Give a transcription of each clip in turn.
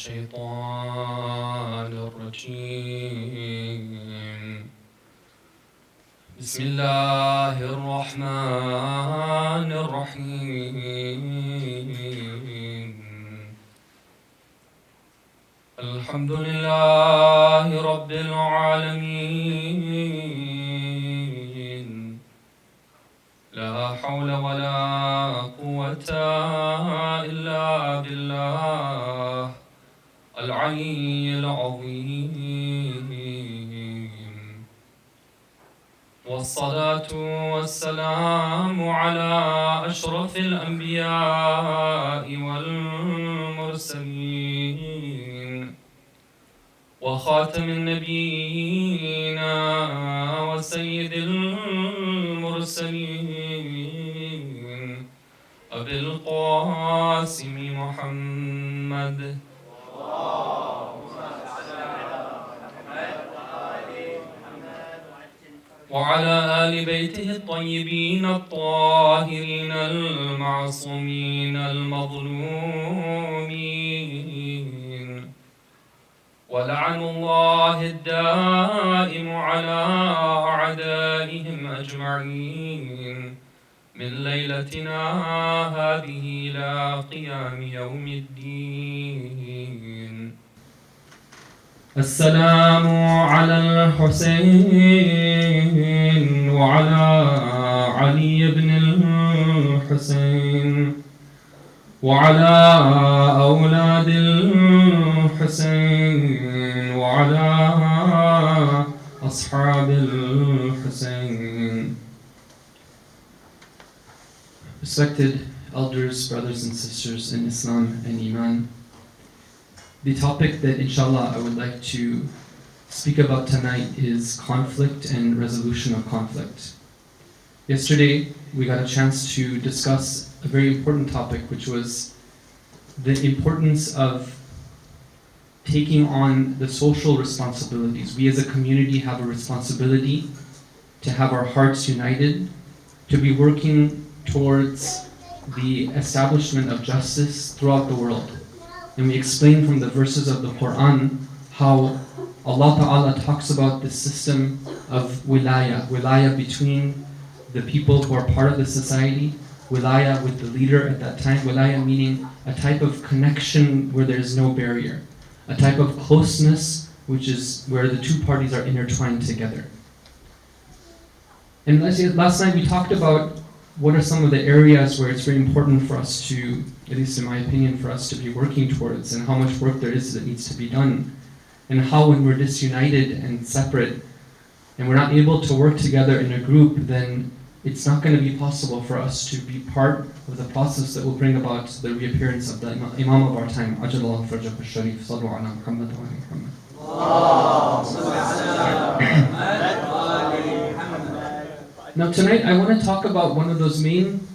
الشيطان الرجيم. بسم الله الرحمن الرحيم. الحمد لله رب العالمين. لا حول ولا قوة إلا بالله العلي العظيم. والصلاة والسلام على أشرف الأنبياء والمرسلين وخاتم النبيين وسيد المرسلين أبي القاسم محمد وعلى آل بيته الطيبين الطاهرين المعصومين المظلومين. ولعن الله الدائم على أعدائهم أجمعين من ليلتنا هذه إلى قيام يوم الدين. السلام على الحسين وعلى علي بن الحسين وعلى أولاد الحسين وعلى أصحاب الحسين. Respected elders, brothers and sisters in Islam and Iman, the topic that inshallah I would like to speak about tonight is conflict and resolution of conflict. Yesterday we got a chance to discuss a very important topic, which was the importance of taking on the social responsibilities. We as a community have a responsibility to have our hearts united, to be working towards the establishment of justice throughout the world. And we explained from the verses of the Quran how Allah Ta'ala talks about the system of wilaya between the people who are part of the society, wilaya with the leader at that time, wilaya meaning a type of connection where there is no barrier, a type of closeness which is where the two parties are intertwined together. And last night we talked about what are some of the areas where it's very important for us to, at least in my opinion, for us to be working towards, and how much work there is that needs to be done, and how when we're disunited and separate and we're not able to work together in a group, then it's not going to be possible for us to be part of the process that will bring about the reappearance of the Imam of our time. Ajalallahu farjahu al-sharif, sallu ala Muhammad wa ala Muhammad. Now tonight I want to talk about one of those main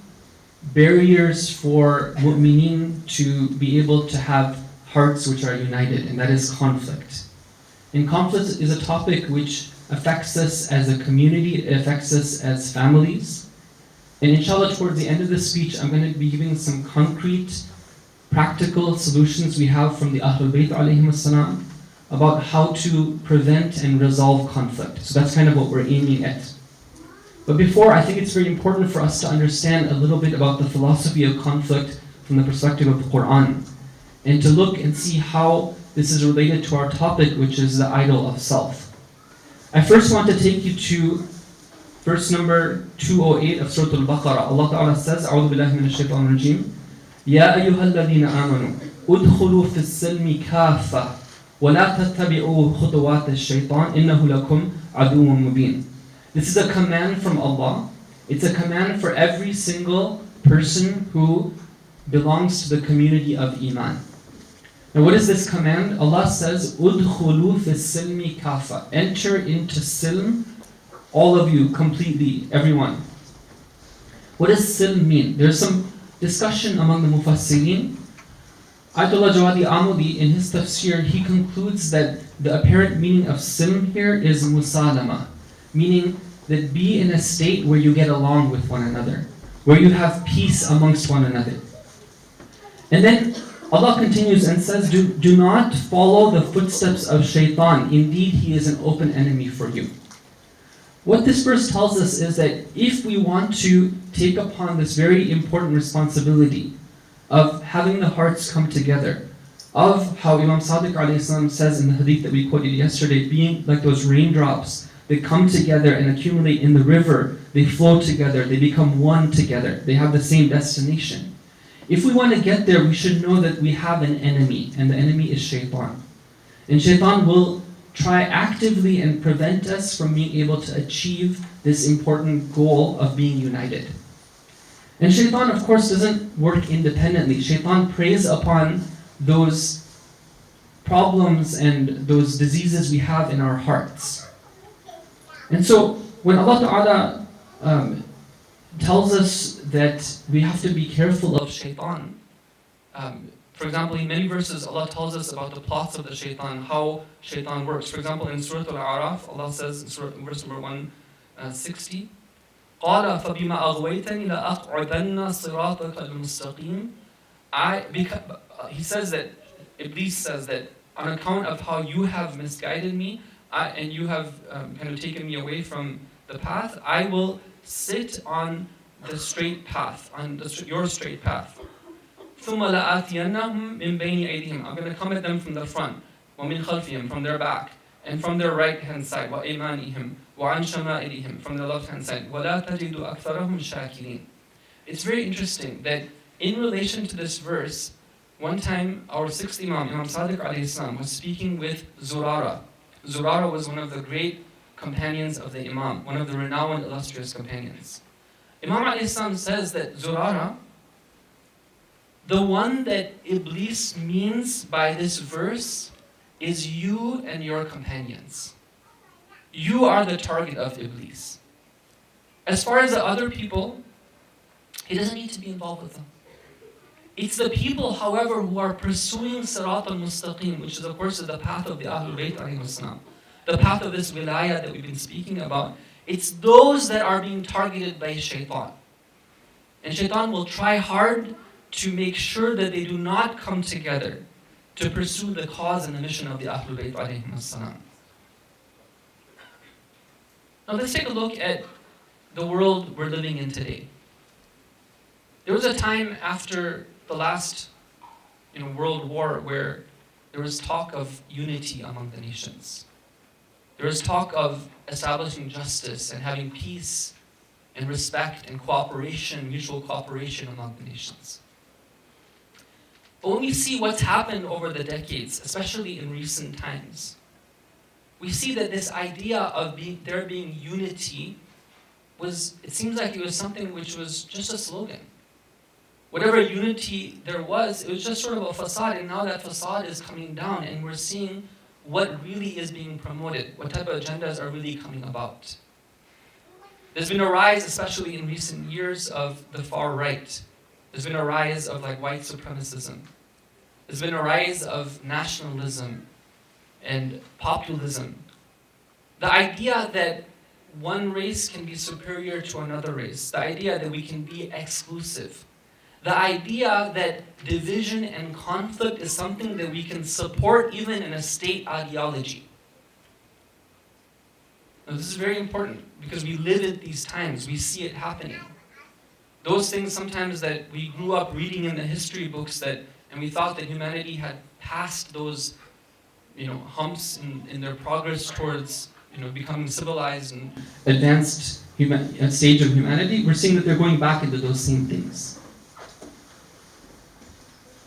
barriers for mu'mineen to be able to have hearts which are united, and that is conflict. And conflict is a topic which affects us as a community, it affects us as families. And inshallah towards the end of the speech I'm going to be giving some concrete, practical solutions we have from the Ahlulbayt alayhim as-salam about how to prevent and resolve conflict. So that's kind of what we're aiming at. But before, I think it's very important for us to understand a little bit about the philosophy of conflict from the perspective of the Quran, and to look and see how this is related to our topic, which is the idol of self. I first want to take you to verse number 208 of Surah Al-Baqarah. Allah Ta'ala says, أعوذ بالله من الشيطان الرجيم يا أيها الذين آمنوا ادخلوا في السلم كافة ولا تتبعوا خطوات الشيطان إنه لكم عدو مبين. This is a command from Allah. It's a command for every single person who belongs to the community of Iman. Now what is this command? Allah says, "Udkhulu fi silmi kafa." Enter into silm, all of you, completely, everyone. What does silm mean? There's some discussion among the mufassirin. Ayatollah Jawadi Amudi, in his tafsir, he concludes that the apparent meaning of silm here is musalama, meaning that be in a state where you get along with one another, where you have peace amongst one another. And then Allah continues and says, do not follow the footsteps of shaitan. Indeed, he is an open enemy for you. What this verse tells us is that if we want to take upon this very important responsibility of having the hearts come together, of how Imam Sadiq alayhi salam says in the hadith that we quoted yesterday, being like those raindrops, they come together and accumulate in the river, they flow together, they become one together, they have the same destination. If we want to get there, we should know that we have an enemy, and the enemy is shaitan. And shaitan will try actively and prevent us from being able to achieve this important goal of being united. And shaitan, of course, doesn't work independently. Shaitan preys upon those problems and those diseases we have in our hearts. And so, when Allah Ta'ala tells us that we have to be careful of shaitan, for example, in many verses, Allah tells us about the plots of the shaitan, how shaitan works. For example, in Surah Al-A'raf, Allah says in verse number 160, قَالَ فَبِمَا أَغْوَيْتَنِ لَأَقْعُدَنَّ صِرَاطَكَ الْمُسْتَقِيمِ He says that, Iblis says that, on account of how you have misguided me, and you have kind of taken me away from the path, I will sit on the straight path, on your straight path. ثُمَّ لَآتِيَنَّهُمْ مِنْ بَيْنِ أَيْدِيهِمْ I'm going to come at them from the front, وَمِنْ خَلْفِهِمْ from their back, and from their right hand side, وَإِيمَانِهِمْ وَعَنْ شَمَائِلِهِمْ from their left hand side, وَلَا تَجِدُ أَكْثَرَهُمْ شَاكِرِينَ It's very interesting that in relation to this verse, one time our sixth Imam, Imam Sadiq alayhi salam, was speaking with Zurara. Zurara was one of the great companions of the Imam, one of the renowned illustrious companions. Imam alayhi salam says that Zurara, the one that Iblis means by this verse is you and your companions. You are the target of Iblis. As far as the other people, he doesn't need to be involved with them. It's the people, however, who are pursuing Sirat al-Mustaqim, which is, of course, the path of the Ahlulbayt alayhim salam, the path of this wilayah that we've been speaking about. It's those that are being targeted by shaitan. And shaitan will try hard to make sure that they do not come together to pursue the cause and the mission of the Ahlulbayt alayhim salam. Now let's take a look at the world we're living in today. There was a time after the last World War where there was talk of unity among the nations. There was talk of establishing justice and having peace and respect and cooperation, mutual cooperation among the nations. But when we see what's happened over the decades, especially in recent times, we see that this idea of there being unity it seems like it was something which was just a slogan. Whatever unity there was, it was just sort of a facade, and now that facade is coming down, and we're seeing what really is being promoted, what type of agendas are really coming about. There's been a rise, especially in recent years, of the far right. There's been a rise of white supremacism. There's been a rise of nationalism and populism. The idea that one race can be superior to another race. The idea that we can be exclusive. The idea that division and conflict is something that we can support even in a state ideology. Now, this is very important because we live in these times. We see it happening. Those things sometimes that we grew up reading in the history books and we thought that humanity had passed those humps in their progress towards becoming civilized and advanced stage of humanity, we're seeing that they're going back into those same things.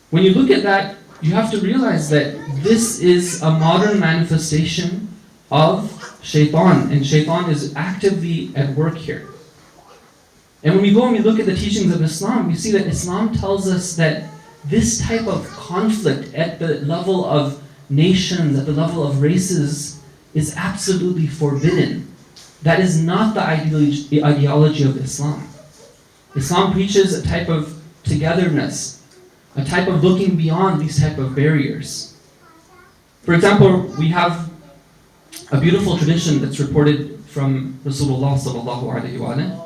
When you look at that, you have to realize that this is a modern manifestation of shaitan, and shaitan is actively at work here. And when we go and we look at the teachings of Islam, we see that Islam tells us that this type of conflict at the level of nations, at the level of races, is absolutely forbidden. That is not the ideology of Islam. Islam preaches a type of togetherness, a type of looking beyond these type of barriers. For example, we have a beautiful tradition that's reported from Rasulullah sallallahu alaihi wasallam.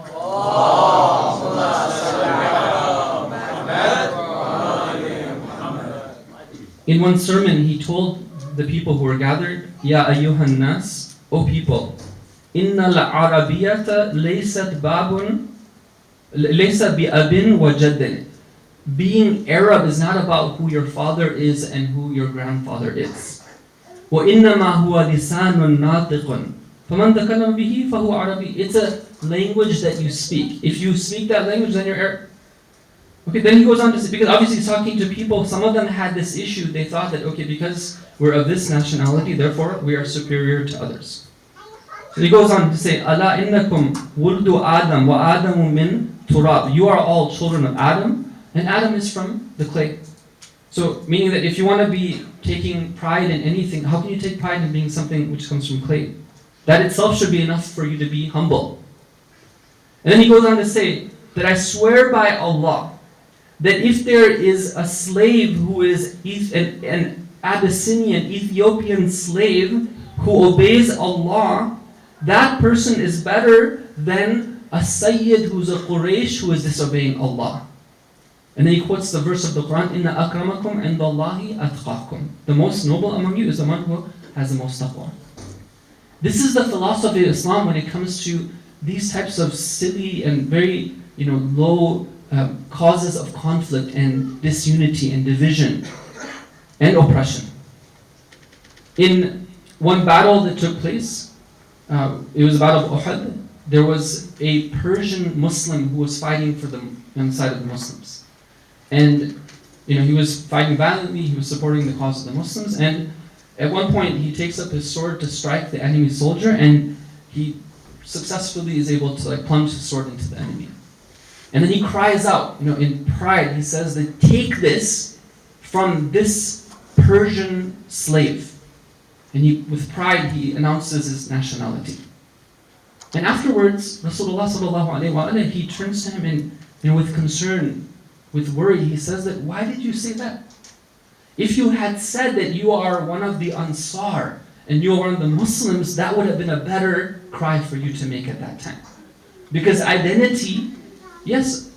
In one sermon, he told the people who were gathered, Ya ayyuhan nas, O people, Inna al-Arabiyyata laysat babun, laysa bi abin wa jaddin. Being Arab is not about who your father is and who your grandfather is. وَإِنَّمَا هُوَ لِسَانٌ نَاطِقٌ فَمَنْ تَكَلَّمَ بِهِ فَهُوَ عَرَبِيٌّ. It's a language that you speak. If you speak that language, then you're Arab. Okay, then he goes on to say, because obviously he's talking to people, some of them had this issue, they thought that, okay, because we're of this nationality, therefore we are superior to others. So he goes on to say, أَلَا إِنَّكُمْ وُلْدُ آدَمْ وَآدَمُ مِنْ تُرَابٍ. You are all children of Adam, and Adam is from the clay. So, meaning that if you want to be taking pride in anything, how can you take pride in being something which comes from clay? That itself should be enough for you to be humble. And then he goes on to say, that I swear by Allah, that if there is a slave who is an Abyssinian, Ethiopian slave who obeys Allah, that person is better than a Sayyid who's a Quraysh who is disobeying Allah. And then he quotes the verse of the Quran, Inna akramakum indallahi atqakum. The most noble among you is the one who has the most taqwa. This is the philosophy of Islam when it comes to these types of silly and very low causes of conflict and disunity and division and oppression. In one battle that took place, it was the Battle of Uhud, there was a Persian Muslim who was fighting for on the side of the Muslims. And he was fighting violently, he was supporting the cause of the Muslims, and at one point he takes up his sword to strike the enemy soldier, and he successfully is able to plunge his sword into the enemy. And then he cries out, in pride, he says that take this from this Persian slave. And with pride he announces his nationality. And afterwards, Rasulullah sallallahu alaihi wasallam, he turns to him and with concern, with worry, he says that, why did you say that? If you had said that you are one of the Ansar and you are one of the Muslims, that would have been a better cry for you to make at that time. Because identity, yes,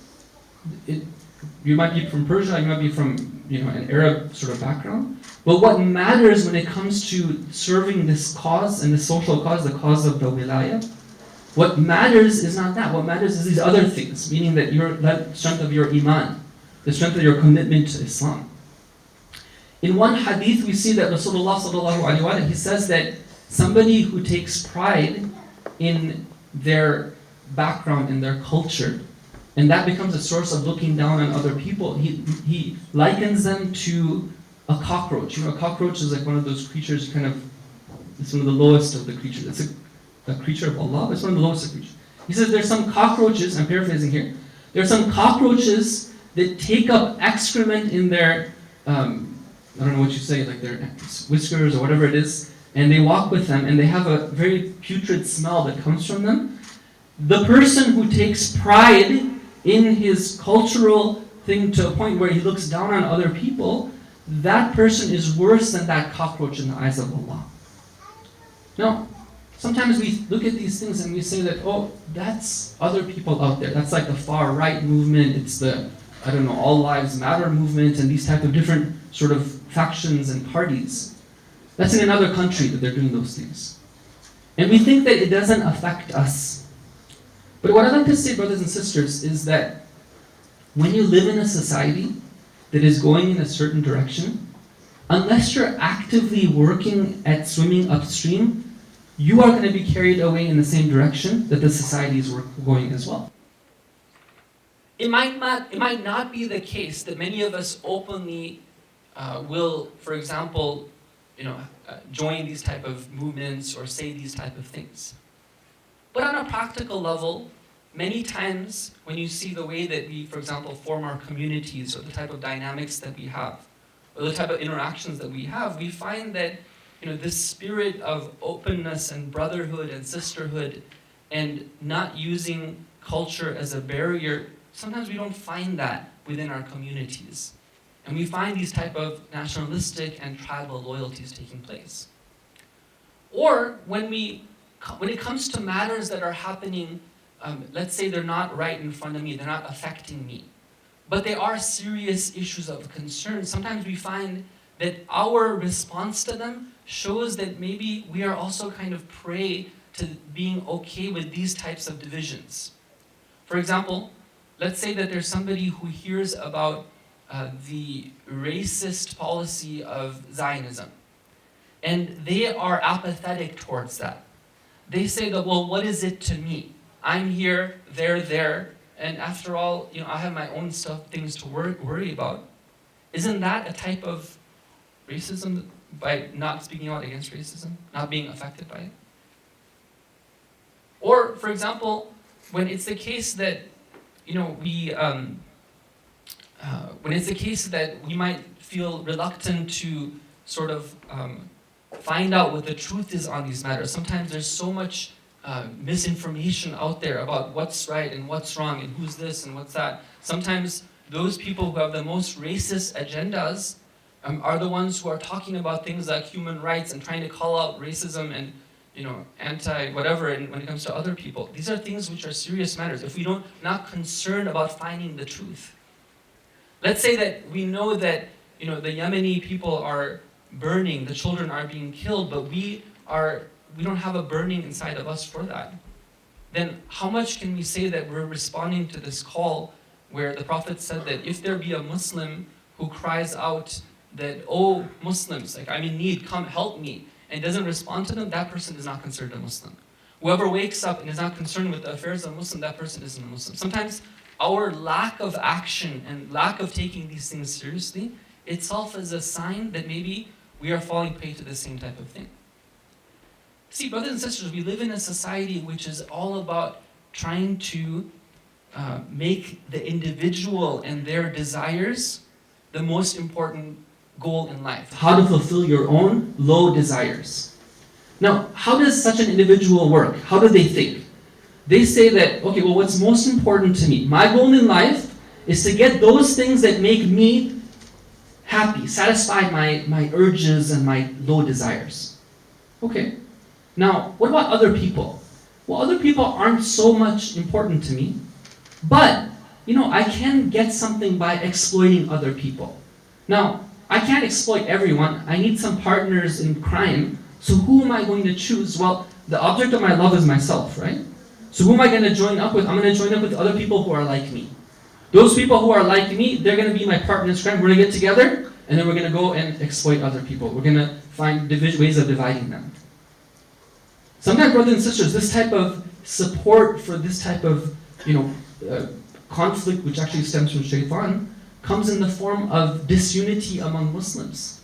you might be from Persia, you might be from an Arab sort of background, but what matters when it comes to serving this cause and the social cause, the cause of the wilayah, what matters is not that. What matters is these other things, meaning that the strength of your iman, the strength of your commitment to Islam. In one hadith, we see that Rasulullah sallallahu alaihi wasallam, he says that somebody who takes pride in their background, in their culture, and that becomes a source of looking down on other people, he likens them to a cockroach. A cockroach is like one of those creatures, it's one of the lowest of the creatures. It's a creature of Allah, but it's one of the lowest of creatures. He says there's some cockroaches, I'm paraphrasing here, there are some cockroaches that take up excrement in their, I don't know what you say, like their whiskers or whatever it is, and they walk with them, and they have a very putrid smell that comes from them. The person who takes pride in his cultural thing to a point where he looks down on other people, that person is worse than that cockroach in the eyes of Allah. Now, sometimes we look at these things and we say that, oh, that's other people out there. That's like the far right movement. It's the, All Lives Matter movement and these type of different sort of factions and parties. That's in another country that they're doing those things. And we think that it doesn't affect us. But what I'd like to say, brothers and sisters, is that when you live in a society that is going in a certain direction, unless you're actively working at swimming upstream, you are going to be carried away in the same direction that the society is going as well. It might not be the case that many of us openly will, for example, join these type of movements or say these type of things. But on a practical level, many times when you see the way that we, for example, form our communities or the type of dynamics that we have, or the type of interactions that we have, we find that this spirit of openness and brotherhood and sisterhood and not using culture as a barrier, sometimes we don't find that within our communities. And we find these type of nationalistic and tribal loyalties taking place. Or when it comes to matters that are happening, let's say they're not right in front of me, they're not affecting me, but they are serious issues of concern, sometimes we find that our response to them shows that maybe we are also kind of prey to being okay with these types of divisions. For example, let's say that there's somebody who hears about the racist policy of Zionism, and they are apathetic towards that. They say that, well, what is it to me? I'm here, they're there, and after all, I have my own things to worry about. Isn't that a type of racism by not speaking out against racism, not being affected by it? Or, for example, when it's the case that we might feel reluctant to sort of find out what the truth is on these matters. Sometimes there's so much misinformation out there about what's right and what's wrong and who's this and what's that. Sometimes those people who have the most racist agendas are the ones who are talking about things like human rights and trying to call out racism and anti-whatever, and when it comes to other people. These are things which are serious matters. If we not concerned about finding the truth. Let's say that we know that the Yemeni people are burning, the children are being killed, but we don't have a burning inside of us for that. Then how much can we say that we're responding to this call where the Prophet said that if there be a Muslim who cries out that, oh Muslims, like I'm in need, come help me, and doesn't respond to them, that person is not considered a Muslim. Whoever wakes up and is not concerned with the affairs of a Muslim, that person isn't a Muslim. Sometimes our lack of action and lack of taking these things seriously itself is a sign that maybe we are falling prey to the same type of thing. See, brothers and sisters, we live in a society which is all about trying to make the individual and their desires the most important goal in life. How to fulfill your own low desires. Now, how does such an individual work? How do they think? They say that, okay, well, what's most important to me? My goal in life is to get those things that make me happy, satisfy my urges and my low desires. Okay. Now, what about other people? Well, other people aren't so much important to me, but, I can get something by exploiting other people. Now, I can't exploit everyone. I need some partners in crime. So who am I going to choose? Well, the object of my love is myself, right? So who am I going to join up with? I'm going to join up with other people who are like me. Those people who are like me, they're going to be my partners in crime. We're going to get together, and then we're going to go and exploit other people. We're going to find ways of dividing them. Sometimes, brothers and sisters, this type of support for this type of, conflict, which actually stems from shaitan, comes in the form of disunity among Muslims.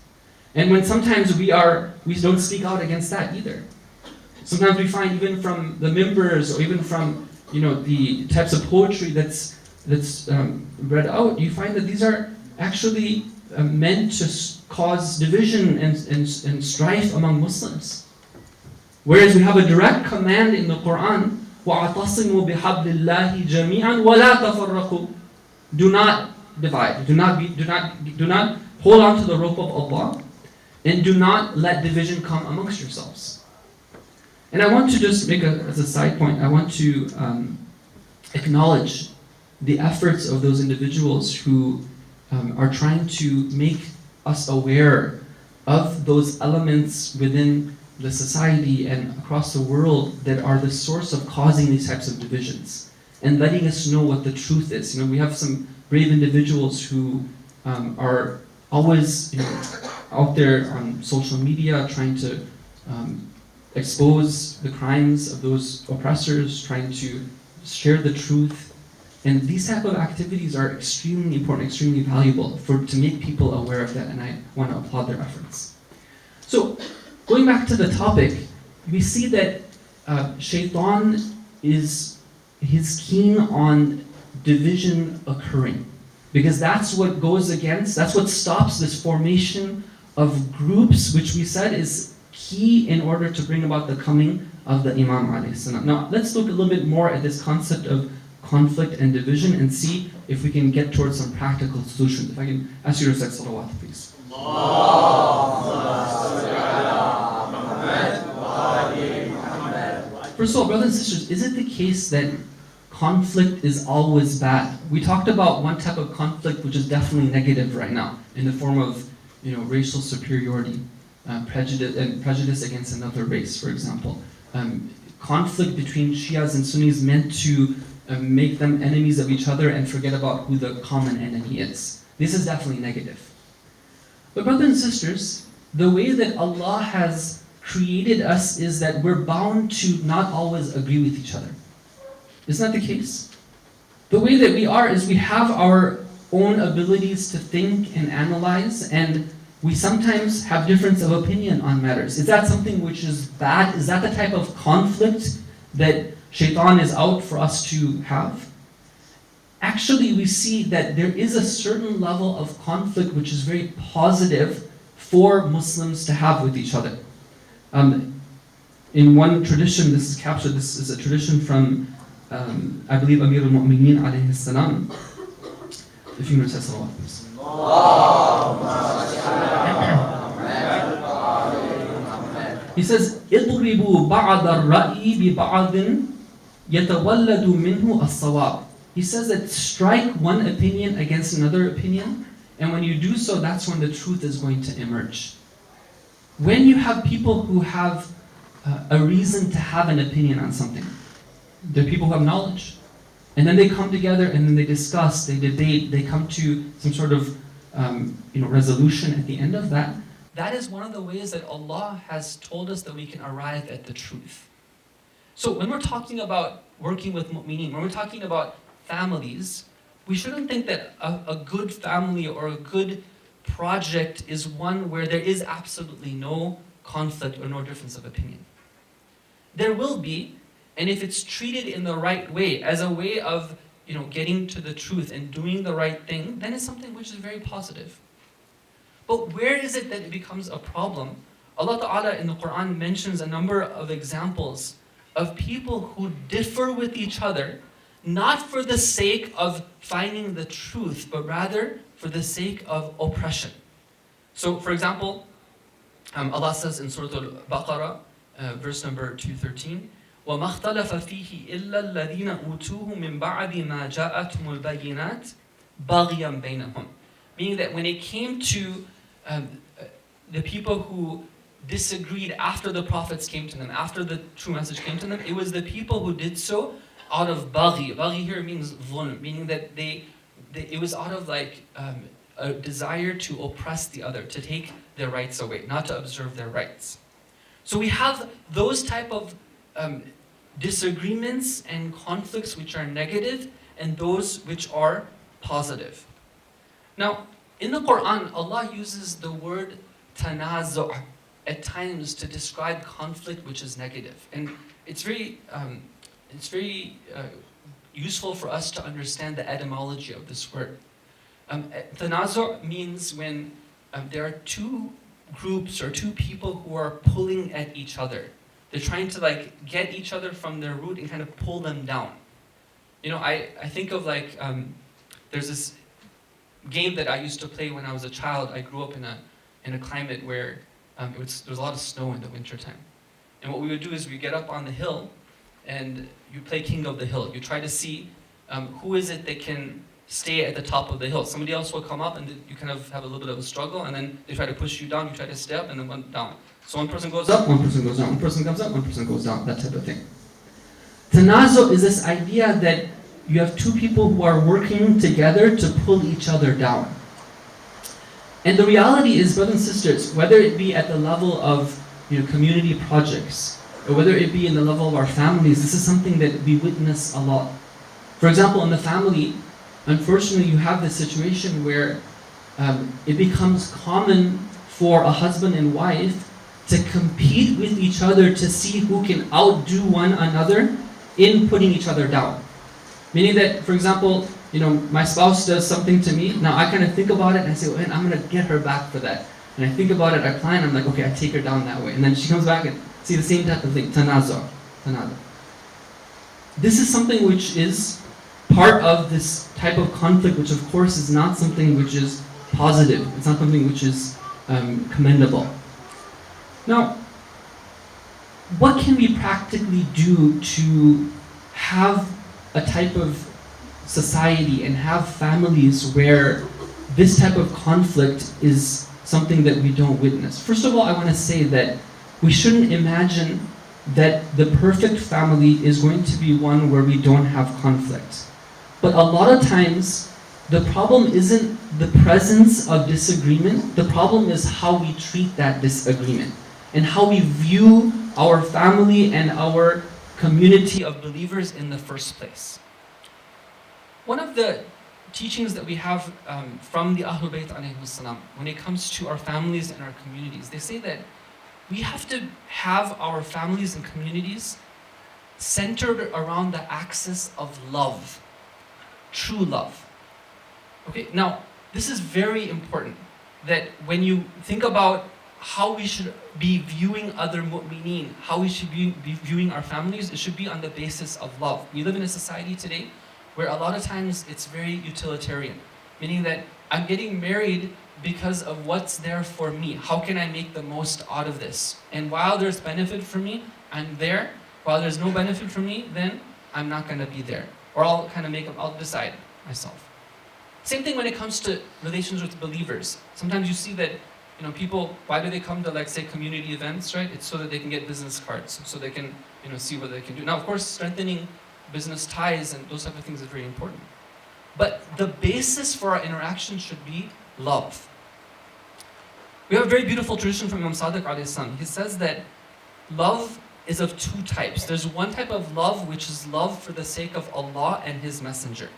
And when sometimes we don't speak out against that either. Sometimes we find even from the members or even from the types of poetry that's read out, you find that these are actually meant to cause division and strife among Muslims. Whereas we have a direct command in the Quran, وَاعْتَصِمُوا بِحَبْلِ اللَّهِ جَمِيعًا وَلَا تَفَرَّقُوا. Do not divide. Do not hold on to the rope of Allah, and do not let division come amongst yourselves. And I want to just make as a side point, I want to acknowledge the efforts of those individuals who are trying to make us aware of those elements within the society and across the world that are the source of causing these types of divisions, and letting us know what the truth is. We have some brave individuals who are always out there on social media trying to expose the crimes of those oppressors, trying to share the truth. And these type of activities are extremely important, extremely valuable to make people aware of that, and I want to applaud their efforts. So, going back to the topic, we see that shaitan he's keen on division occurring, because that's what that's what stops this formation of groups, which we said is key in order to bring about the coming of the Imam alayhi salam. Now, let's look a little bit more at this concept of conflict and division and see if we can get towards some practical solutions. If I can ask you to recite salawat, please. First of all, brothers and sisters, is it the case that conflict is always bad? We talked about one type of conflict which is definitely negative right now, in the form of racial superiority, prejudice against another race, for example. Conflict between Shias and Sunnis meant to make them enemies of each other and forget about who the common enemy is. This is definitely negative. But brothers and sisters, the way that Allah has created us is that we're bound to not always agree with each other. Isn't that the case? The way that we are is we have our own abilities to think and analyze, and we sometimes have difference of opinion on matters. Is that something which is bad? Is that the type of conflict that Shaitan is out for us to have? Actually, we see that there is a certain level of conflict which is very positive for Muslims to have with each other. In one tradition, this is captured, this is a tradition from, I believe, Amir al-Mu'mineen alayhi salam. If you can recite salawat, please. He says, اضربوا بعض الرأي ببعض يتولد منه الصواب. He says that strike one opinion against another opinion, and when you do so, that's when the truth is going to emerge. When you have people who have a reason to have an opinion on something, they're people who have knowledge, and then they come together and then they discuss, they debate, they come to some sort of resolution at the end of that. That is one of the ways that Allah has told us that we can arrive at the truth. So when we're talking about working with mu'mineen, when we're talking about families, we shouldn't think that a good family or a good project is one where there is absolutely no conflict or no difference of opinion. There will be, and if it's treated in the right way, as a way of getting to the truth and doing the right thing, then it's something which is very positive. But where is it that it becomes a problem? Allah Ta'ala in the Quran mentions a number of examples of people who differ with each other, not for the sake of finding the truth, but rather for the sake of oppression. So, for example, Allah says in Surah Al-Baqarah, verse number 213, وَمَا اخْتَلَفَ فِيهِ إِلَّا الَّذِينَ أُوتُوهُ مِنْ بَعْدِ مَا جَاءَتْهُمُ الْبَيِّنَاتِ بَغْيًا بَيْنَهُمْ. Meaning that when it came to the people who disagreed after the prophets came to them, after the true message came to them, it was the people who did so out of baghi. Baghi here means dhulm, meaning that it was out of a desire to oppress the other, to take their rights away, not to observe their rights. So we have those type of disagreements and conflicts which are negative, and those which are positive. Now, in the Quran, Allah uses the word tanazu' at times to describe conflict which is negative. And it's very useful for us to understand the etymology of this word. Tanazu' means when there are two groups or two people who are pulling at each other. They're trying to get each other from their root and kind of pull them down. I think of there's this game that I used to play when I was a child. I grew up in a climate where there was a lot of snow in the wintertime. And what we would do is we get up on the hill and you play King of the Hill. You try to see who is it that can stay at the top of the hill. Somebody else will come up and you kind of have a little bit of a struggle, and then they try to push you down, you try to stay up, and then one down. So one person goes up, one person goes down, one person comes up, one person goes down, that type of thing. Tanazu is this idea that you have two people who are working together to pull each other down. And the reality is, brothers and sisters, whether it be at the level of community projects, or whether it be in the level of our families, this is something that we witness a lot. For example, in the family, unfortunately, you have this situation where it becomes common for a husband and wife to compete with each other to see who can outdo one another in putting each other down. Meaning that, for example, my spouse does something to me, now I kind of think about it and I say, well, I'm going to get her back for that. And I think about it, I plan, I'm like, okay, I take her down that way. And then she comes back and see the same type of thing, tanazu'. This is something which is part of this type of conflict, which of course is not something which is positive. It's not something which is commendable. Now, what can we practically do to have a type of society and have families where this type of conflict is something that we don't witness. First of all, I want to say that we shouldn't imagine that the perfect family is going to be one where we don't have conflict. But a lot of times, the problem isn't the presence of disagreement. The problem is how we treat that disagreement and how we view our family and our community of believers in the first place. One of the teachings that we have from the Ahlulbayt alayhimus salam, when it comes to our families and our communities, they say that we have to have our families and communities centered around the axis of love, true love. Okay, now this is very important, that when you think about how we should be viewing other mu'mineen, how we should be viewing our families, it should be on the basis of love. We live in a society today where a lot of times it's very utilitarian, meaning that I'm getting married because of what's there for me. How can I make the most out of this? And while there's benefit for me, I'm there. While there's no benefit for me, then I'm not going to be there. Or I'll I'll decide myself. Same thing when it comes to relations with believers. Sometimes you see that, people, why do they come to, like, say, community events, right? It's so that they can get business cards, so they can, see what they can do. Now, of course, strengthening business ties and those type of things is very important. But the basis for our interaction should be love. We have a very beautiful tradition from Imam Sadiq alayhi salam. He says that love is of two types. There's one type of love which is love for the sake of Allah and His Messenger.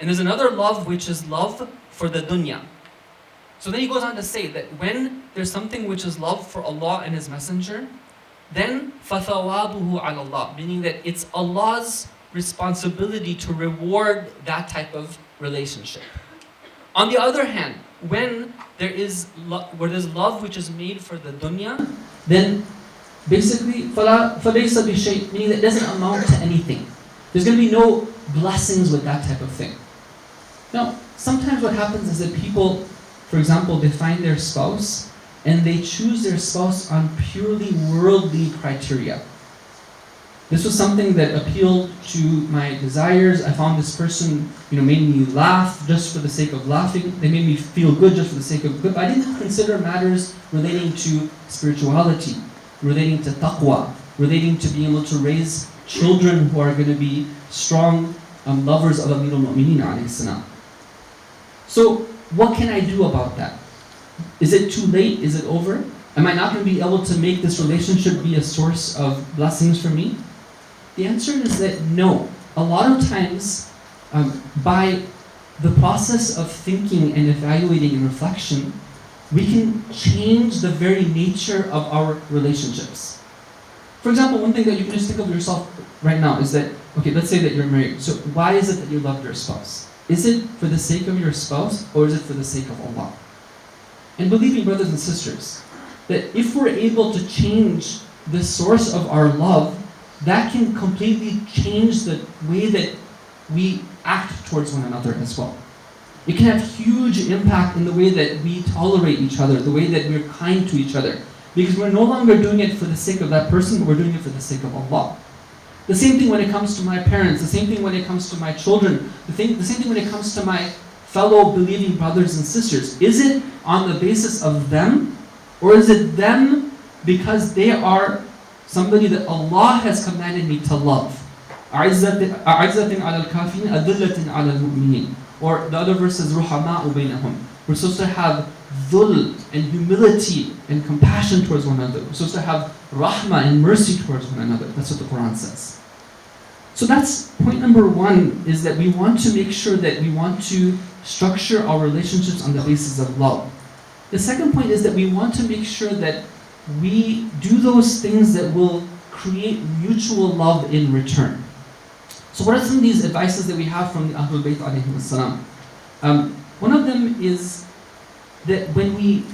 And there's another love which is love for the dunya. So then he goes on to say that when there's something which is love for Allah and His Messenger, then فَثَوَابُهُ عَلَى اللَّهِ, meaning that it's Allah's responsibility to reward that type of relationship. On the other hand, when there's love which is made for the dunya, then basically فَلَيْسَ بِشَيْءٍ, meaning that it doesn't amount to anything. There's going to be no blessings with that type of thing. Now, sometimes what happens is that people, for example, they find their spouse and they choose their spouse on purely worldly criteria. This was something that appealed to my desires. I found this person, made me laugh just for the sake of laughing. They made me feel good just for the sake of good. But I didn't consider matters relating to spirituality, relating to taqwa, relating to being able to raise children who are going to be strong lovers of Amirul Mu'mineen alayhi salam. So what can I do about that? Is it too late? Is it over? Am I not going to be able to make this relationship be a source of blessings for me? The answer is that no. A lot of times, by the process of thinking and evaluating and reflection, we can change the very nature of our relationships. For example, one thing that you can just think of yourself right now is that, okay, let's say that you're married. So why is it that you love your spouse? Is it for the sake of your spouse, or is it for the sake of Allah? And believe me, brothers and sisters, that if we're able to change the source of our love, that can completely change the way that we act towards one another as well. It can have huge impact in the way that we tolerate each other, the way that we're kind to each other. Because we're no longer doing it for the sake of that person, but we're doing it for the sake of Allah. The same thing when it comes to my parents, the same thing when it comes to my children, the same thing when it comes to my fellow believing brothers and sisters. Is it on the basis of them, or is it them because they are somebody that Allah has commanded me to love? أَعِزَّةٍ عَلَى الْكَافِرِينَ أَذِلَّةٍ عَلَى الْمُؤْمِنِينَ. Or the other verse is رُحَمَاءُ بَيْنَهُمْ. We're supposed to have dhul and humility and compassion towards one another. We're supposed to have rahmah and mercy towards one another. That's what the Quran says. So that's point number one, is that we want to make sure that we want to structure our relationships on the basis of love. The second point is that we want to make sure that we do those things that will create mutual love in return. So what are some of these advices that we have from the Ahlulbayt alayhim salam? One of them is that when we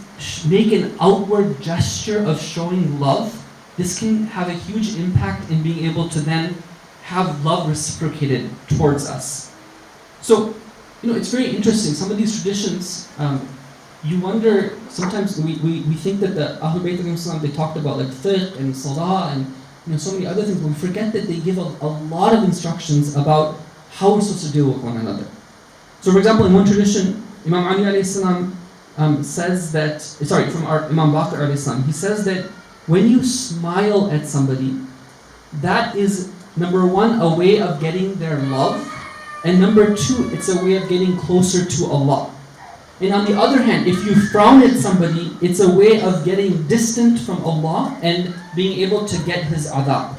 make an outward gesture of showing love, this can have a huge impact in being able to then have love reciprocated towards us. So, it's very interesting. Some of these traditions, you wonder, sometimes we think that the Ahlulbayt alayhim salam, they talked about like fiqh and salah and so many other things, but we forget that they give a lot of instructions about how we're supposed to deal with one another. So for example, in one tradition, Imam Ali alayhi salam, says that, from our Imam Baqir alayhi salam, he says that when you smile at somebody, that is, number one, a way of getting their love, and number two, it's a way of getting closer to Allah. And on the other hand, if you frown at somebody, it's a way of getting distant from Allah and being able to get His adab.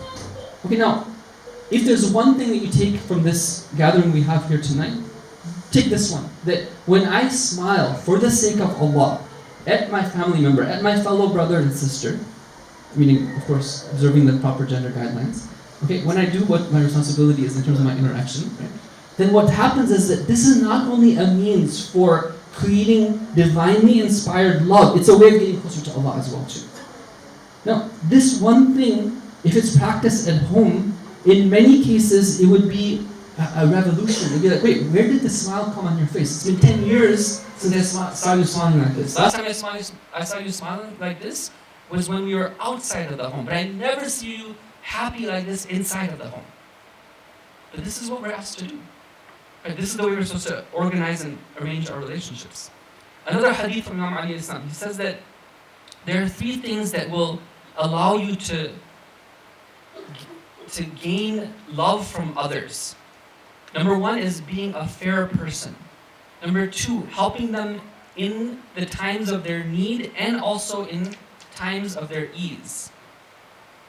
Okay, now, if there's one thing that you take from this gathering we have here tonight, take this one, that when I smile for the sake of Allah at my family member, at my fellow brother and sister, meaning, of course, observing the proper gender guidelines, okay, when I do what my responsibility is in terms of my interaction, right, then what happens is that this is not only a means for creating divinely inspired love, it's a way of getting closer to Allah as well too. Now, this one thing, if it's practiced at home, in many cases it would be a revolution. It'd be like, wait, where did the smile come on your face? It's been 10 years since I saw you smiling like this. Last time I saw you smiling like this was when we were outside of the home, but I never see you happy like this inside of the home. But this is what we're asked to do. Right? This is the way we're supposed to organize and arrange our relationships. Another hadith from Imam Ali Islam, he says that there are 3 things that will allow you to gain love from others. Number 1 is being a fair person. Number 2, helping them in the times of their need and also in times of their ease.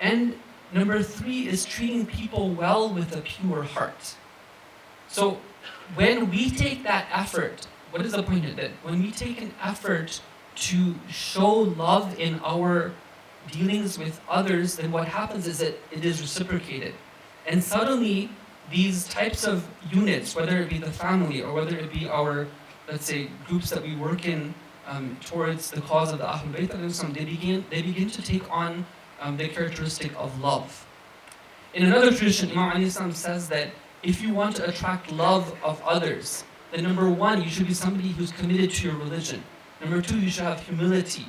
And number 3 is treating people well with a pure heart. So when we take that effort, what is the point of that? When we take an effort to show love in our dealings with others, then what happens is that it is reciprocated. And suddenly, these types of units, whether it be the family or whether it be our, let's say, groups that we work in towards the cause of the Ahlulbayt, they begin to take on the characteristic of love. In another tradition, Imam Ali Islam says that if you want to attract love of others, then number 1, you should be somebody who's committed to your religion. Number 2, you should have humility.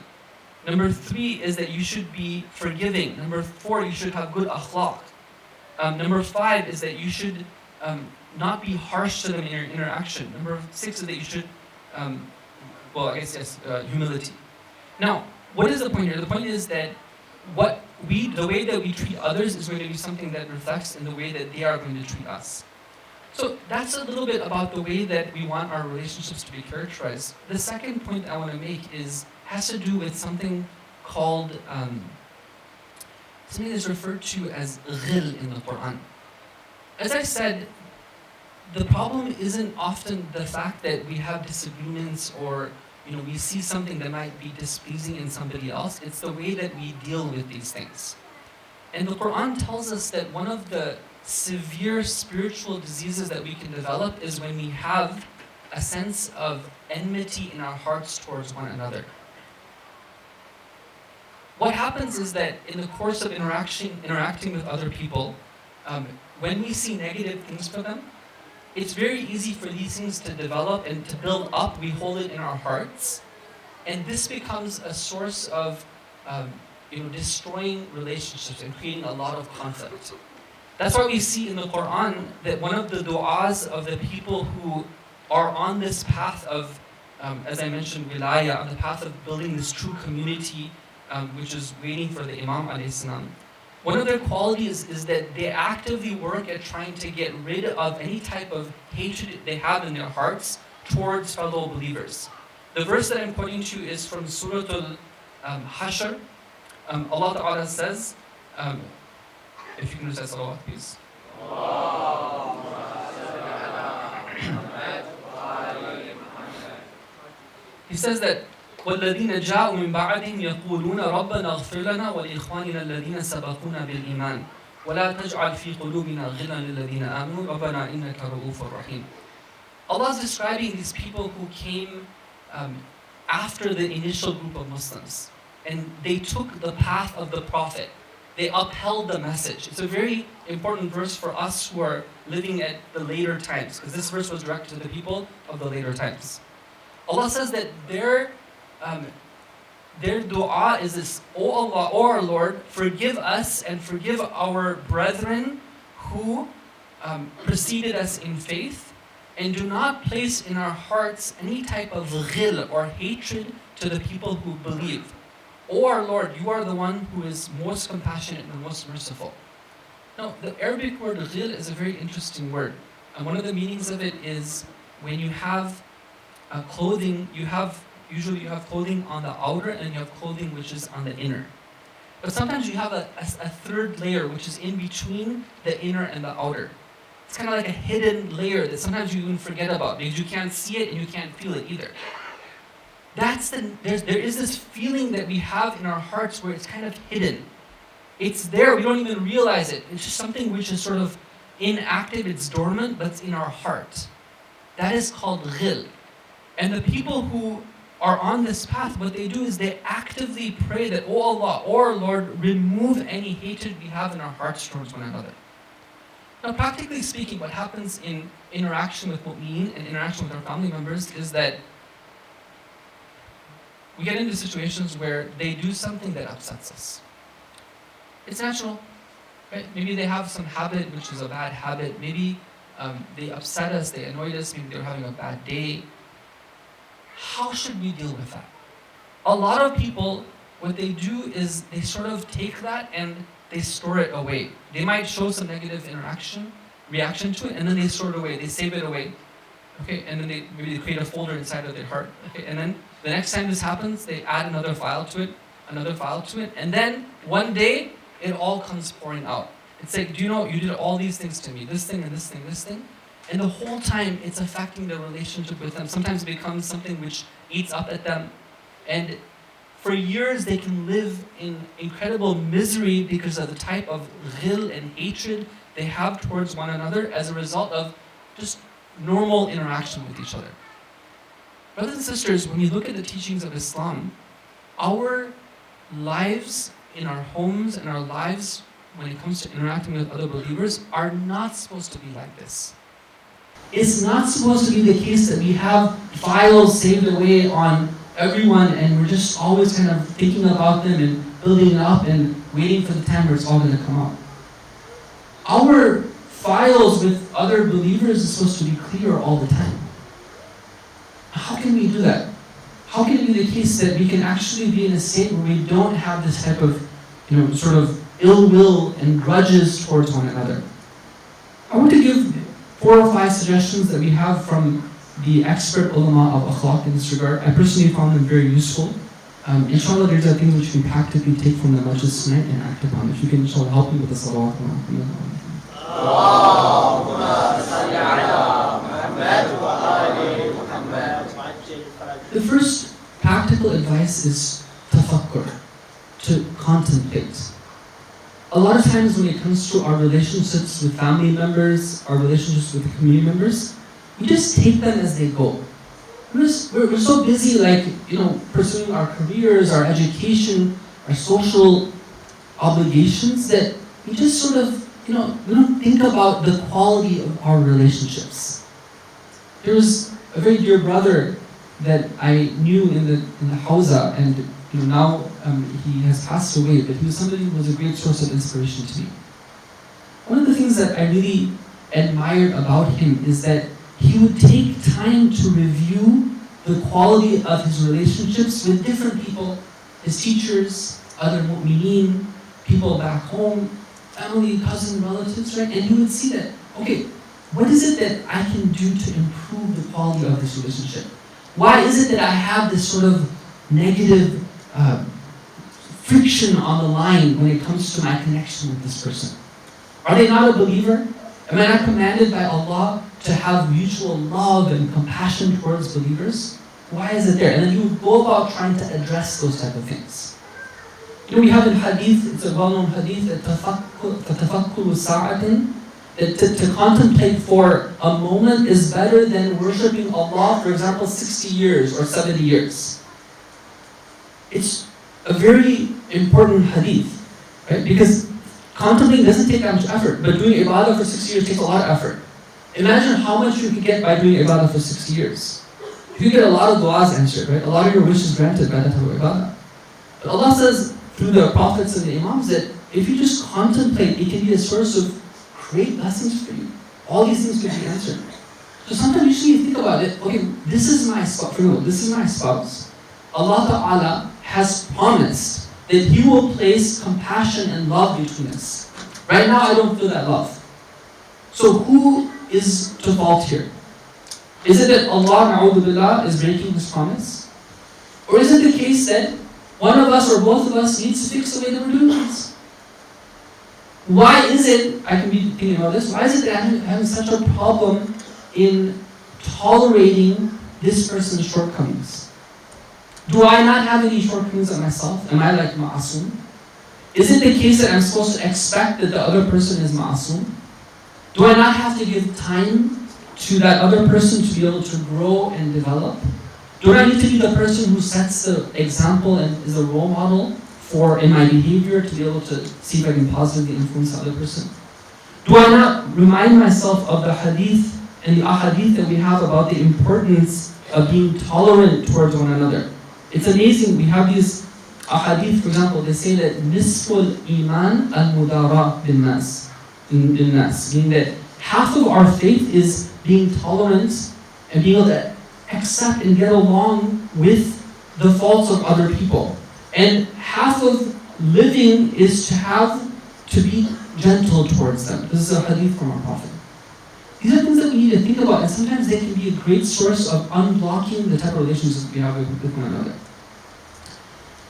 Number 3 is that you should be forgiving. Number 4, you should have good akhlaq. Number 5 is that you should not be harsh to them in your interaction. Number 6 is that you should, humility. Now, what is the point here? The point is that the way that we treat others is going to be something that reflects in the way that they are going to treat us. So that's a little bit about the way that we want our relationships to be characterized. The second point I want to make has to do with something called, something that's referred to as ghil in the Quran. As I said, the problem isn't often the fact that we have disagreements or we see something that might be displeasing in somebody else. It's the way that we deal with these things. And the Quran tells us that one of the severe spiritual diseases that we can develop is when we have a sense of enmity in our hearts towards one another. What happens is that in the course of interacting with other people, when we see negative things for them, it's very easy for these things to develop and to build up. We hold it in our hearts. And this becomes a source of destroying relationships and creating a lot of conflict. That's why we see in the Quran that one of the du'as of the people who are on this path of, as I mentioned, wilayah, on the path of building this true community, which is waiting for the Imam alayhi salam. One of their qualities is that they actively work at trying to get rid of any type of hatred they have in their hearts towards fellow believers. The verse that I'm quoting to is from Surah Al-Hashr. Allah Ta'ala says, if you can recite salawat, please. He says that وَالَّذِينَ جَاءُوا مِن بَعْدِهِمْ يَقُولُونَ رَبَّنَا اغْفِرْ لَنَا وَلِإِخْوَانِنَا الَّذِينَ سَبَقُونَا بِالْإِيمَانِ وَلَا تَجْعَلْ فِي قُلُوبِنَا غِلًّا لِلَّذِينَ آمَنُوا رَبَّنَا إِنَّكَ رَءُوفٌ رَحِيمٌ. Allah is describing these people who came after the initial group of Muslims, and they took the path of the Prophet. They upheld the message. It's a very important verse for us who are living at the later times, because this verse was directed to the people of the later times. Allah says that their dua is this: O Allah, O our Lord, forgive us and forgive our brethren who preceded us in faith, And do not place in our hearts any type of ghil or hatred to the people who believe. O our Lord, you are the one who is most compassionate and most merciful. Now, the Arabic word ghil is a very interesting word. And one of the meanings of it is when you have clothing, usually you have clothing on the outer and you have clothing which is on the inner. But sometimes you have a third layer which is in between the inner and the outer. It's kind of like a hidden layer that sometimes you even forget about because you can't see it and you can't feel it either. There is this feeling that we have in our hearts where it's kind of hidden. It's there, we don't even realize it. It's just something which is sort of inactive, it's dormant, but it's in our heart. That is called ghil. And the people who are on this path, what they do is they actively pray that, oh Allah, oh our Lord, remove any hatred we have in our hearts towards one another. Now, practically speaking, what happens in interaction with mu'mineen and interaction with our family members is that we get into situations where they do something that upsets us. It's natural, right? Maybe they have some habit which is a bad habit. Maybe they upset us, they annoyed us, maybe they're having a bad day. How should we deal with that? A lot of people, what they do is they sort of take that and they store it away. They might show some negative reaction to it, and then they store it away, they save it away. Okay, and then maybe they create a folder inside of their heart. Okay, and then the next time this happens, they add another file to it, and then one day it all comes pouring out. It's like, do you know, you did all these things to me, this thing and this thing, this thing. And the whole time it's affecting their relationship with them. Sometimes it becomes something which eats up at them. And for years they can live in incredible misery because of the type of ghil and hatred they have towards one another as a result of just normal interaction with each other. Brothers and sisters, when you look at the teachings of Islam, our lives in our homes and our lives when it comes to interacting with other believers are not supposed to be like this. It's not supposed to be the case that we have files saved away on everyone and we're just always kind of thinking about them and building it up and waiting for the time where it's all going to come out. Our files with other believers is supposed to be clear all the time. How can we do that? How can it be the case that we can actually be in a state where we don't have this type of, sort of ill will and grudges towards one another? I want to give 4 or 5 suggestions that we have from the expert ulama of akhlaq in this regard. I personally found them very useful. Inshallah, there's a things which you can practically take from the majlis tonight and act upon. If you can, inshallah, help me with the salawat. The first practical advice is tafakkur, to contemplate. A lot of times when it comes to our relationships with family members, our relationships with the community members, we just take them as they go. We're so busy, pursuing our careers, our education, our social obligations that we just sort of, we don't think about the quality of our relationships. There was a very dear brother that I knew in the Hawza, and now he has passed away, but he was somebody who was a great source of inspiration to me. One of the things that I really admired about him is that he would take time to review the quality of his relationships with different people, his teachers, other mu'mineen, people back home, family, cousin, relatives, right? And he would see that, okay, what is it that I can do to improve the quality of this relationship? Why is it that I have this sort of negative friction on the line when it comes to my connection with this person? Are they not a believer? Am I not commanded by Allah to have mutual love and compassion towards believers? Why is it there? And then you go about trying to address those type of things. We have in hadith, it's a well-known hadith, that tafakkuru sa'atin, that to contemplate for a moment is better than worshipping Allah, for example, 60 years or 70 years. It's a very important hadith, right? Because contemplating doesn't take that much effort, but doing ibadah for 60 years takes a lot of effort. Imagine how much you could get by doing ibadah for 60 years. You get a lot of du'as answered, right? A lot of your wishes granted by that type of ibadah. But Allah says through the prophets and the imams that if you just contemplate, it can be a source of great blessings for you. All these things could be answered. So sometimes you just need to think about it. Okay, this is my spouse. This is my spouse. Allah Ta'ala has promised that He will place compassion and love between us. Right now, I don't feel that love. So who is to fault here? Is it that Allah Na'udhu Billah is breaking His promise? Or is it the case that one of us or both of us needs to fix the way that we're doing things? Why is it, I can be thinking about this, why is it that I'm having such a problem in tolerating this person's shortcomings? Do I not have any shortcomings of myself? Am I like ma'asum? Is it the case that I'm supposed to expect that the other person is ma'asum? Do I not have to give time to that other person to be able to grow and develop? Do I need to be the person who sets the example and is a role model for in my behavior to be able to see if I can positively influence the other person? Do I not remind myself of the hadith and the ahadith that we have about the importance of being tolerant towards one another? It's amazing, we have these ahadith, for example, they say that nisful iman al-mudara bin nas, meaning that half of our faith is being tolerant and being able to accept and get along with the faults of other people. And half of living is to be gentle towards them. This is a hadith from our Prophet. These are things that we need to think about, and sometimes they can be a great source of unblocking the type of relationships we have with one another.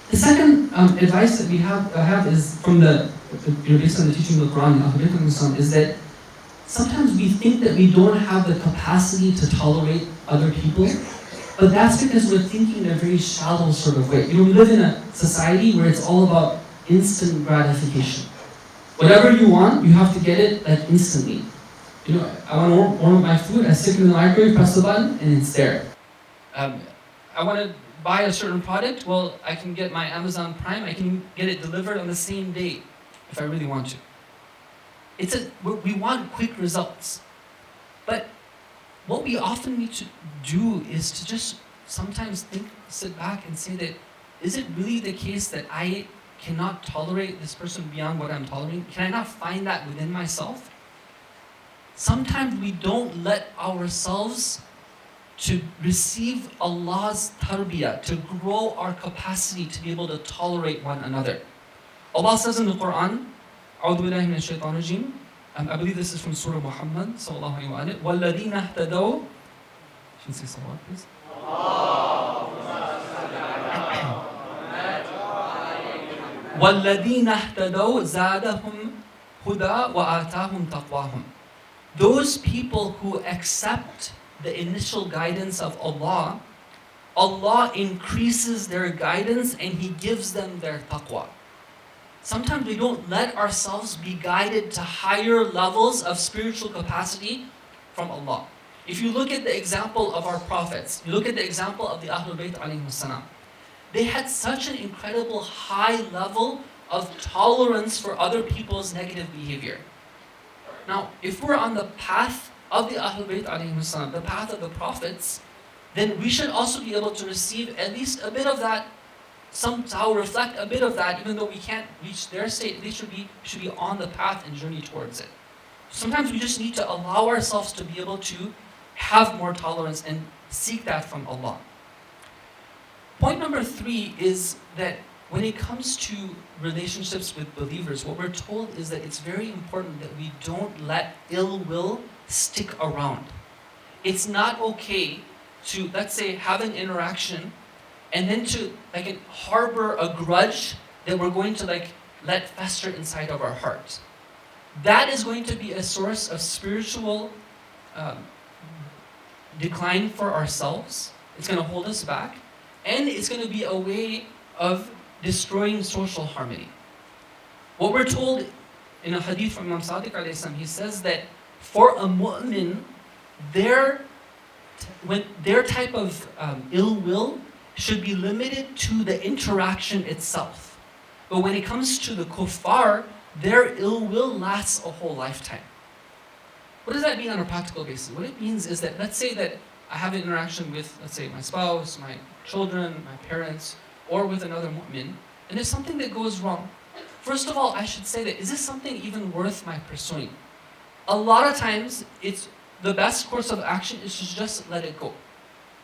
The second advice that we have is from based on the teaching of the Quran and Ahlulbayt, is that sometimes we think that we don't have the capacity to tolerate other people, but that's because we're thinking in a very shallow sort of way. We live in a society where it's all about instant gratification. Whatever you want, you have to get it like instantly. I want to warm up my food, I stick it in the microwave, press the button, and it's there. I want to buy a certain product, well, I can get my Amazon Prime, I can get it delivered on the same day if I really want to. We want quick results. But what we often need to do is to just sometimes sit back and say that, is it really the case that I cannot tolerate this person beyond what I'm tolerating? Can I not find that within myself? Sometimes we don't let ourselves to receive Allah's tarbiyah, to grow our capacity to be able to tolerate one another. Allah says in the Quran, أعوذ بالله من الشيطان الرجيم, I believe this is from Surah Muhammad sallallahu alaihi wa sallam. وَالَّذِينَ اهْتَدَوْا, should say salawat please. وَالَّذِينَ اهْتَدَوْا زَادَهُمْ هُدَى وَآتَاهُمْ تَقْوَاهُمْ. Those people who accept the initial guidance of Allah, Allah increases their guidance and He gives them their taqwa. Sometimes we don't let ourselves be guided to higher levels of spiritual capacity from Allah. If you look at the example of our prophets, you look at the example of the Ahlulbayt alayhim salam, they had such an incredible high level of tolerance for other people's negative behavior. Now, if we're on the path of the Ahlulbayt alayhim salam, the path of the prophets, then we should also be able to receive at least a bit of that, somehow reflect a bit of that, even though we can't reach their state, they should be on the path and journey towards it. Sometimes we just need to allow ourselves to be able to have more tolerance and seek that from Allah. Point number 3 is that when it comes to relationships with believers, what we're told is that it's very important that we don't let ill will stick around. It's not okay to, let's say, have an interaction and then to harbor a grudge that we're going to let fester inside of our heart. That is going to be a source of spiritual decline for ourselves. It's going to hold us back, and it's going to be a way of destroying social harmony. What we're told in a hadith from Imam Sadiq alayhi salam, he says that for a mu'min, their type of ill will should be limited to the interaction itself. But when it comes to the kuffar, their ill will lasts a whole lifetime. What does that mean on a practical basis? What it means is that, let's say that I have an interaction with, let's say, my spouse, my children, my parents, or with another mu'min, and there's something that goes wrong. First of all, I should say that, is this something even worth my pursuing? A lot of times, it's the best course of action is to just let it go.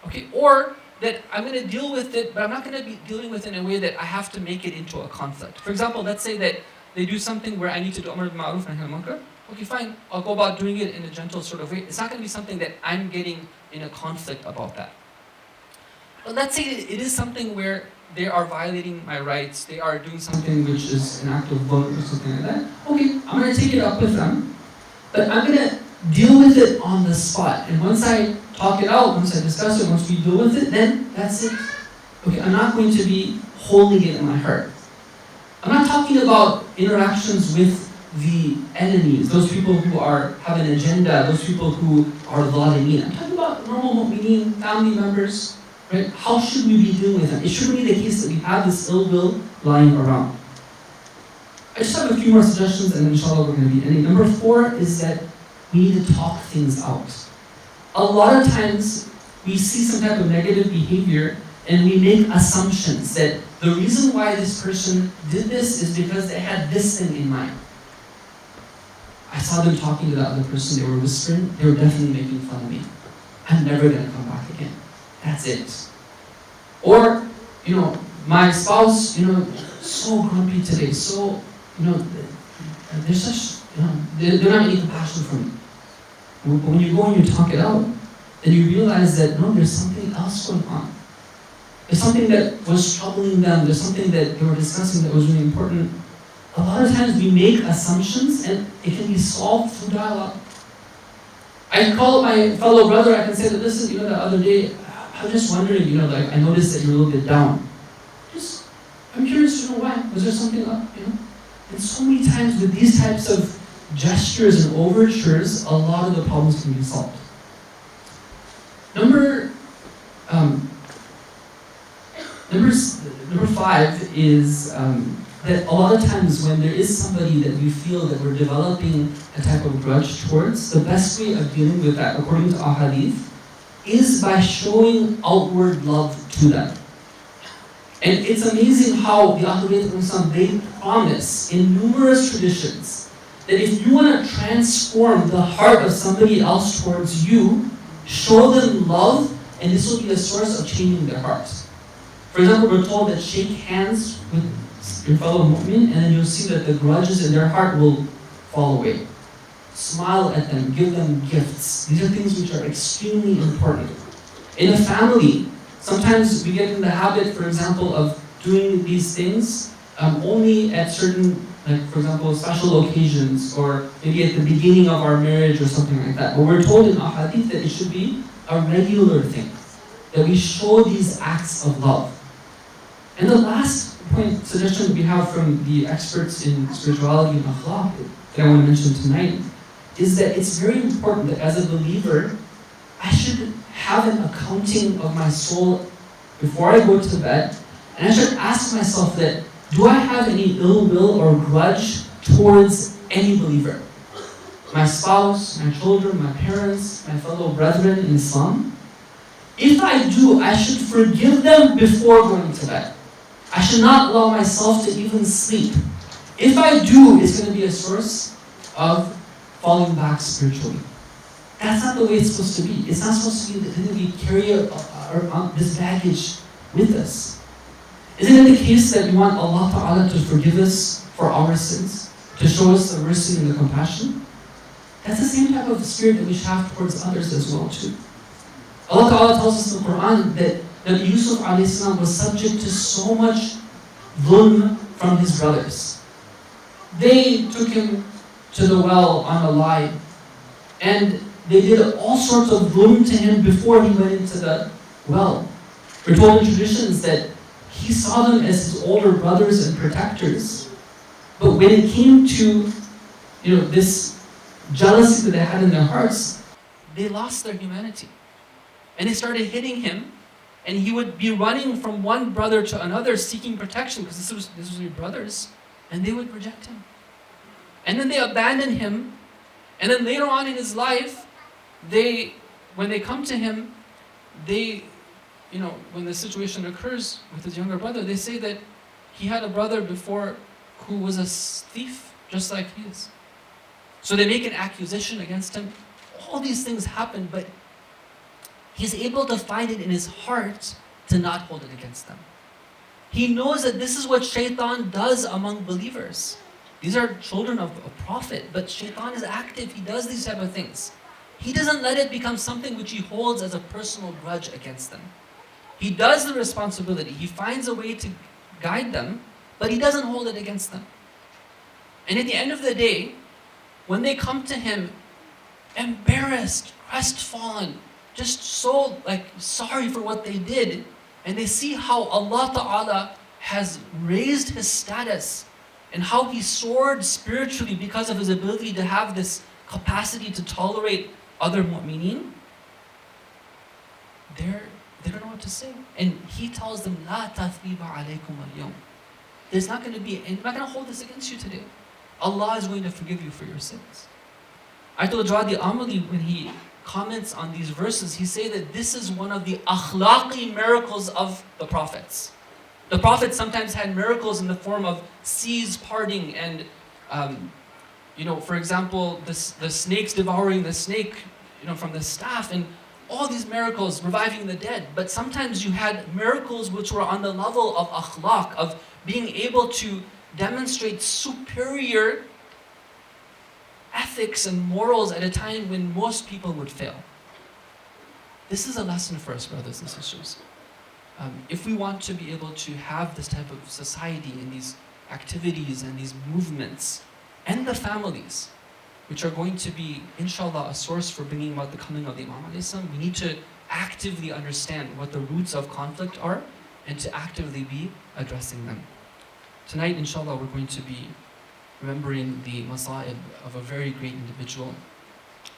Okay, or that I'm going to deal with it, but I'm not going to be dealing with it in a way that I have to make it into a conflict. For example, let's say that they do something where I need to do Amr bil Ma'ruf and Nahy anil Munkar. Okay, fine, I'll go about doing it in a gentle sort of way. It's not going to be something that I'm getting in a conflict about that. But let's say it is something where they are violating my rights, they are doing something which is an act of dhulm or something like that. Okay, I'm going to take it up with them, but I'm going to deal with it on the spot. And once I talk it out, once I discuss it, once we deal with it, then that's it. Okay, I'm not going to be holding it in my heart. I'm not talking about interactions with the enemies, those people who have an agenda, those people who are zalimeen. I'm talking about normal mu'mineen, family members, right? How should we be dealing with them? It shouldn't be the case that we have this ill will lying around. I just have a few more suggestions and then inshallah we're going to be ending. Number 4 is that we need to talk things out. A lot of times we see some type of negative behavior and we make assumptions that the reason why this person did this is because they had this thing in mind. I saw them talking to the other person, they were whispering, they were definitely making fun of me. I'm never going to come back again. That's it. Or, my spouse, so grumpy today, so, they're such, they don't have any compassion for me. But when you go and you talk it out, then you realize that, no, there's something else going on. There's something that was troubling them, there's something that they were discussing that was really important. A lot of times we make assumptions and it can be solved through dialogue. I call my fellow brother, I can say that, listen, the other day, I was just wondering, I noticed that you're a little bit down. I'm curious to know why. Was there something up, And so many times with these types of gestures and overtures, a lot of the problems can be solved. Number 5 is that a lot of times when there is somebody that we feel that we're developing a type of grudge towards, the best way of dealing with that, according to ahadith, is by showing outward love to them. And it's amazing how the Ahlulbayt, they promise in numerous traditions that if you want to transform the heart of somebody else towards you, show them love, and this will be a source of changing their hearts. For example, we're told that shake hands with your fellow mu'min, and then you'll see that the grudges in their heart will fall away. Smile at them, give them gifts. These are things which are extremely important. In a family, sometimes we get in the habit, for example, of doing these things only at certain, for example, special occasions, or maybe at the beginning of our marriage or something like that. But we're told in ahadith that it should be a regular thing, that we show these acts of love. And the last suggestion we have from the experts in spirituality and akhlaq that I want to mention tonight is that it's very important that as a believer, I should have an accounting of my soul before I go to bed, and I should ask myself that, do I have any ill will or grudge towards any believer? My spouse, my children, my parents, my fellow brethren in Islam? If I do, I should forgive them before going to bed. I should not allow myself to even sleep. If I do, it's going to be a source of falling back spiritually. That's not the way it's supposed to be. It's not supposed to be that we carry this baggage with us. Isn't it the case that we want Allah Ta'ala to forgive us for our sins? To show us the mercy and the compassion? That's the same type of spirit that we should have towards others as well too. Allah Ta'ala tells us in the Quran that Nabi Yusuf a.s. was subject to so much dhulm from his brothers. They took him to the well on a lie, and they did all sorts of dhulm to him before he went into the well. We're told in traditions that he saw them as his older brothers and protectors. But when it came to this jealousy that they had in their hearts, they lost their humanity. And they started hitting him, and he would be running from one brother to another seeking protection because this was your brothers, and they would reject him. And then they abandoned him, and then later on in his life, when they come to him, when the situation occurs with his younger brother, they say that he had a brother before who was a thief, just like he is. So they make an accusation against him. all these things happen, but he's able to find it in his heart to not hold it against them. He knows that this is what shaitan does among believers. These are children of a prophet, but shaitan is active. He does these type of things. He doesn't let it become something which he holds as a personal grudge against them. He does the responsibility. He finds a way to guide them, but he doesn't hold it against them. And at the end of the day, when they come to him embarrassed, crestfallen, just so sorry for what they did, and they see how Allah Ta'ala has raised his status and how he soared spiritually because of his ability to have this capacity to tolerate other mu'mineen, they don't know what to say. And he tells them, "La tathriba alaykum al-yawm." I'm not going to hold this against you today. Allah is going to forgive you for your sins. Ayatollah Jawadi Amali, when he comments on these verses, he says that this is one of the akhlaqi miracles of the prophets. The prophets sometimes had miracles in the form of seas parting and, for example, the snakes devouring the snake, from the staff, and all these miracles, reviving the dead. But sometimes you had miracles which were on the level of akhlaq, of being able to demonstrate superior ethics and morals at a time when most people would fail. This is a lesson for us, brothers and sisters. If we want to be able to have this type of society and these activities and these movements and the families, which are going to be, inshallah, a source for bringing about the coming of the Imam alayhi salam, we need to actively understand what the roots of conflict are and to actively be addressing them. Tonight, inshallah, we're going to be remembering the masa'ib of a very great individual,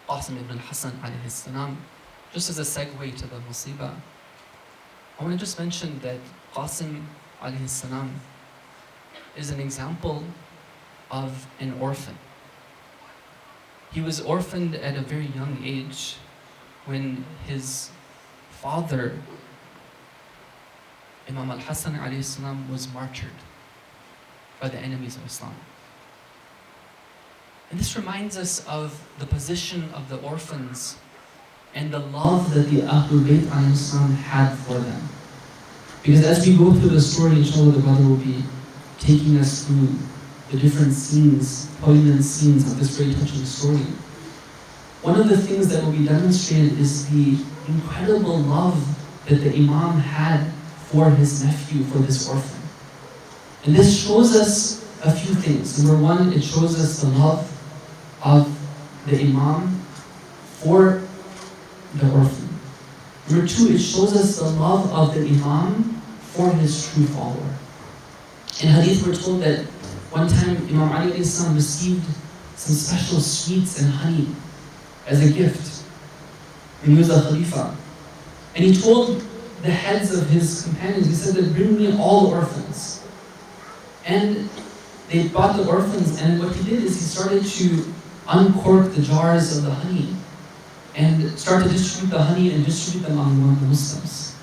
Qasim ibn Hassan alayhi salam. Just as a segue to the musibah, I want to just mention that Qasim alayhi salam is an example of an orphan. He was orphaned at a very young age when his father, Imam al-Hassan alayhi salam, was martyred by the enemies of Islam. And this reminds us of the position of the orphans and the love that the Ahlulbayt alayhi salam had for them. Because as we go through the story, inshallah, the brother will be taking us through the different scenes, poignant scenes of this very touching story. One of the things that will be demonstrated is the incredible love that the Imam had for his nephew, for this orphan. And this shows us a few things. Number one, it shows us the love of the Imam for the orphan. Number two, it shows us the love of the Imam for his true follower. In hadith, we're told that one time Imam Ali received some special sweets and honey as a gift when he was a Khalifa. And he told the heads of his companions, he said that bring me all the orphans. And they brought the orphans, and what he did is he started to uncork the jars of the honey and start to distribute the honey and distribute them among the Muslims.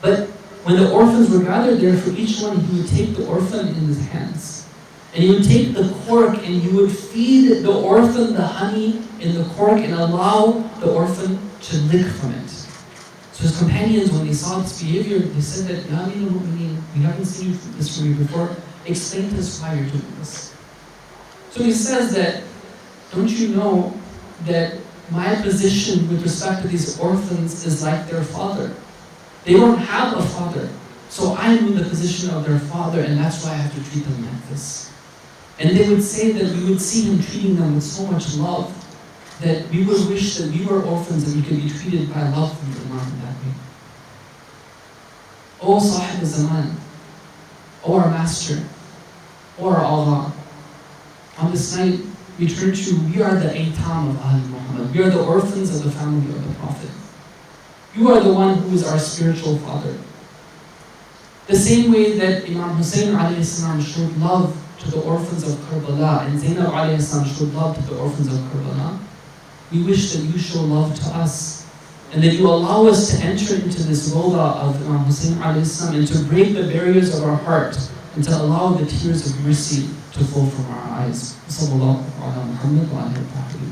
But when the orphans were gathered there, for each one he would take the orphan in his hands. And he would take the cork and he would feed the orphan the honey in the cork and allow the orphan to lick from it. So his companions, when they saw this behavior, they said that, Ya Amir al-Mu'mineen, we haven't seen this from you before. Explain to us why you're doing this. So he says that, don't you know that my position with respect to these orphans is like their father? They don't have a father. So I'm in the position of their father, and that's why I have to treat them like this. And they would say that we would see him treating them with so much love that we would wish that we were orphans and we could be treated by love from the Imam in that way. O Sahib al-Zaman, O our Master, O our Allah, on this night we turn to, we are the Aitam of Ahl Muhammad. We are the orphans of the family of the Prophet. You are the one who is our spiritual father. The same way that Imam Hussein alayhi salam showed love to the orphans of Karbala and Zainab alayhi salam showed love to the orphans of Karbala, we wish that you show love to us and that you allow us to enter into this rola of Imam Hussein alayhi salam and to break the barriers of our heart and to allow the tears of mercy to flow from our eyes. Sallallahu ala Muhammad wa alihi wa sahbihi.